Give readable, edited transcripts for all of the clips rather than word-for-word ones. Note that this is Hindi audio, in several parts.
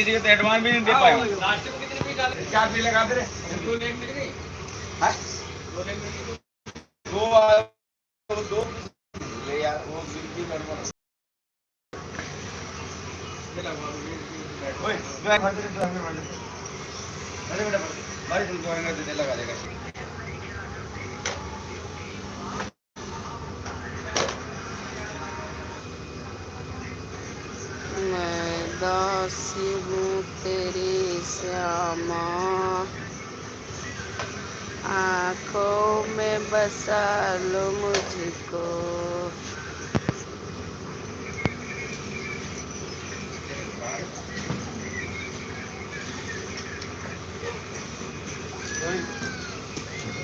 किसी को तो एडवांस भी नहीं दे पाए। लास्ट में कितने भी डाल क्या भी लगा दे रहे 2 लेग मिल गई हां 2 लेग मिल गई 2 ले यार वो बिल्कुल गड़बड़ ये लगवा दो ओए मैं खा दे तो हमें अरे बेटा भाई तुम जोएंगे तो लगा देगा मैं दासी हूँ तेरी श्यामा, आँखों में बसा लो मुझको।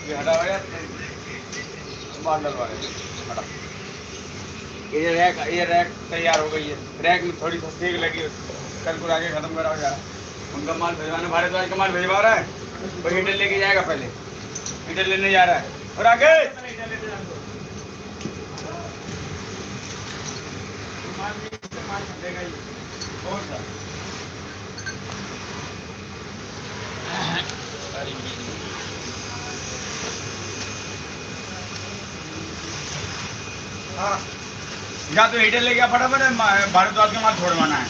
ये हटा भैया सामान डलवा हटा ये रैक तैयार हो गई है। रैक में थोड़ी सी सेक लगी है, कल को आगे खत्म करा जा उनका माल भिजवाना भारद्वाज का माल भिजवा रहा है वो हीटर लेके जाएगा पहले हीटर लेने जा रहा है और आगे कौन सा हाँ या तो हीटर लेके फटाफट भारद्वाज का माल छोड़वाना है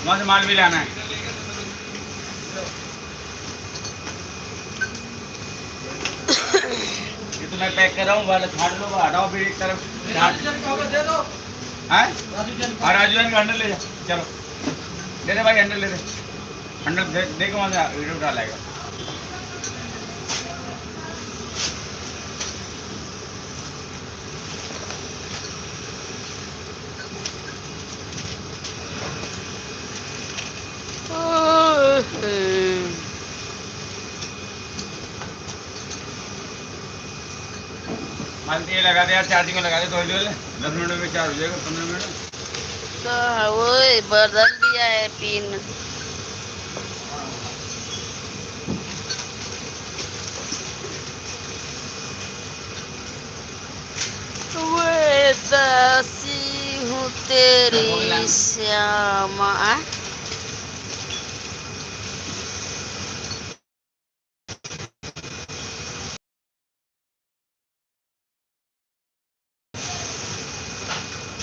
वहाँ से माल भी लाना है। ये तो मैं पैक कर रहा हूँ वाला छाड़ लो हटाओ फिर एक तरफ दे दो हैं राजू का हैंडल ले जा चलो ले दे भाई हैंडल ले दे हैंडल दे के वहाँ से वीडियो डाल आएगा। ये लगा दे यार चार्जिंग में लगा दे थोड़ी देर 10 मिनट में चार्ज हो जाएगा 15 मिनट तो वो बदल दिया है पिन। वे दासी हूँ तेरी श्यामा,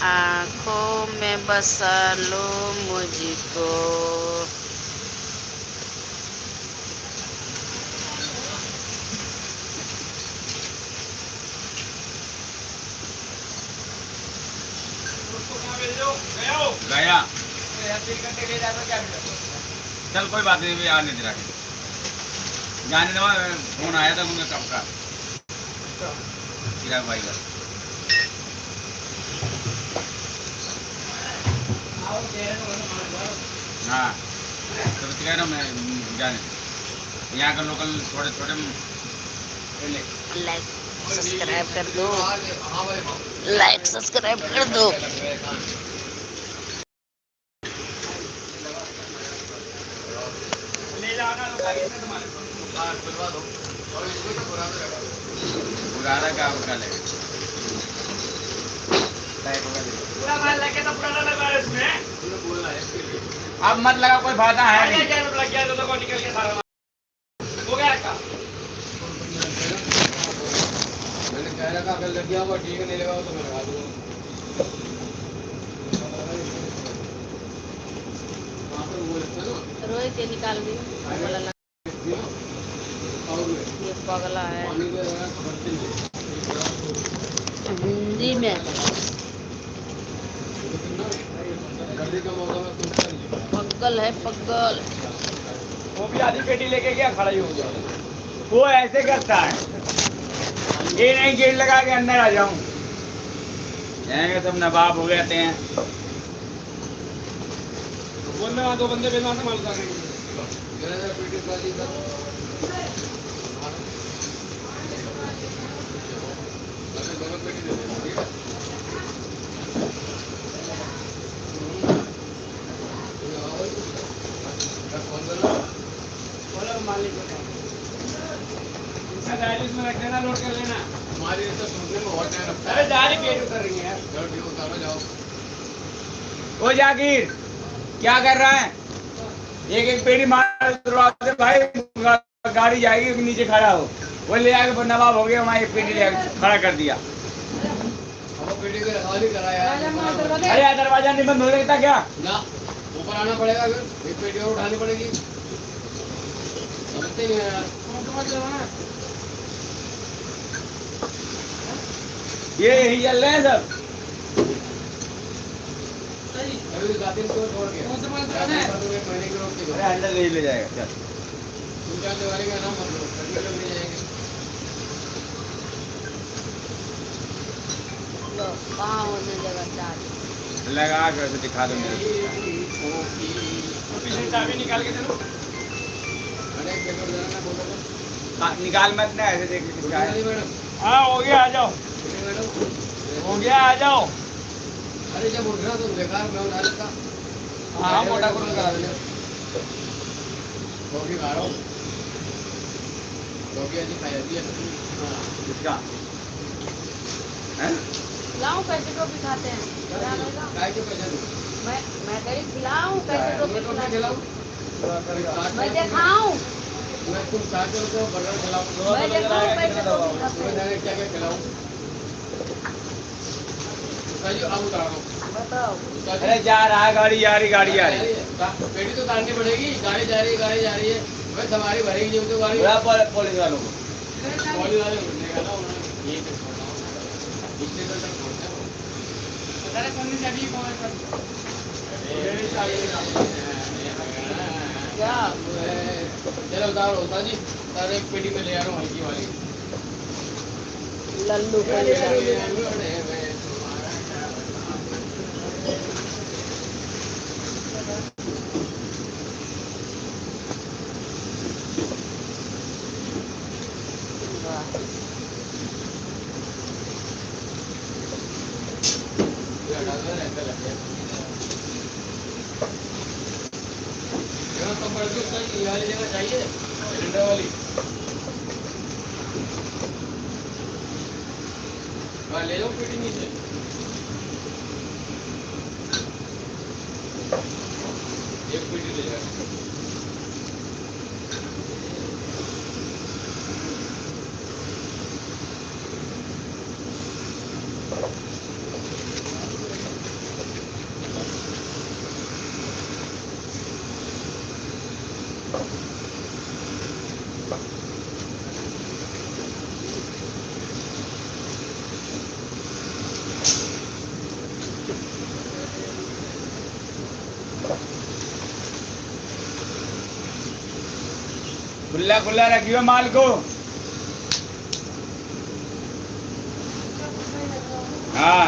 आँखों में बसा लो मुझको। गया चल कोई बात नहीं भी आने दे रहा जाने दवा फोन आया था उनका कब का चिराग भाई का हाँ तो कह रहा हूँ मैं जाने यहाँ का लोकल थोड़े थोड़े लाइक सब्सक्राइब कर दो, लाइक सब्सक्राइब कर दो। पुराना काम कर ले अब मत लगा कोई फायदा है नहीं। हो गया मैंने कह रखा अगर लग गया हुआ ठीक नहीं लगा तो मैं लगा दूंगा। रोई के निकाल दी ये पगला है हिंदी में पगल है पगल। वो भी आधी पेटी लेके गया खड़ा ही हो गया वो ऐसे करता है ये नहीं गेट लगा के अंदर आ जाऊं जाएंगे सब नवाब हो गए हैं बोल में 2 बंदे बेलवा से माल उतारेंगे में रख देना लोड कर लेना हमारी ऐसा सुनने में बहुत टाइम लगता है। अरे जाली पेट उतर रही है यार उतारो जाओ। ओ जागीर क्या कर रहा है एक एक पेड़ी मार दरवाजे भाई, गाड़ी जाएगी, नीचे खड़ा हो। वो ले आके नवाब हो गया, वहाँ एक पेड़ी ले आके खड़ा कर दिया। अरे यार दरवाजा नहीं बंद हो सकता क्या? ऊपर आना पड़ेगा, फिर एक पेटी और उठानी पड़ेगी। समझते नहीं यार। ये यही चल रहे हैं सब। अभी तो जाते हैं तो छोड़ के। महीने की रोक के। अरे अंडर ले जाएगा चल। तुम क्या दिवाली का नाम मत लो, कभी लोग ले जाएंगे। लो कहाँ होने लगा चार्ज। लगा कर ऐसे दिखा दो मेरे को। पिछली चाबी निकाल के दे दो। अरे पेपर देना ना बोलो तो। हाँ, निकाल मत ना, ऐसे देख के क्या है। मैडम, हाँ हो गया, आ जाओ। मैडम। हो गया, आ जाओ। अरे जब उठ रहा तो बेकार मैं उठा लेता। हाँ मोटा करो करा दे। कॉफी खा रहा हूँ। कॉफी ऐसी खाई जाती है। हाँ। किसका? हैं? खिलाऊं कैसे टोपी खाते हैं? क्या रहेगा? काय के पैसे दूँ? मैं कहीं खिलाऊं कैसे टोपी तुम्हें तो खिलाऊं? खिलाऊँ। मैं दिखाऊं मैं तुम साथ चलो तो बर्गर खिलाऊँ। मैं दिखाऊं कैसे टोपी खाते तुम्हें हैं? जाने क्या क्या खिलाऊँ? जी अब उतार रहा हूँ। बताओ। अरे जा रहा है, गाड़ी आ रही, गाड़ी आ रही। पेटी तो उतारनी पड़ेगी, गाड़ी जा रही है, गाड़ी जा रही है। भाई सवारी भरेगी जब तो गाड़ी। बोला पुलिस वालों को। पुलिस वाले घूमने का ना उन्होंने ये तो छोड़ना होगा। इससे तो सब छोड़ते हैं। अरे कौन सी चाबी कौन है? मेरी चाबी क्या? चलो उतारो उतार जी। सर एक पेटी में ले आ रहा हूँ हल्की वाली। लल्लू तो पड़ती उसका ये वाली जगह चाहिए, सिलेंडर वाली। हाँ ले लो पेटी नीचे। एक पेटी ले जाओ। खुला खुला रखियो माल को। हाँ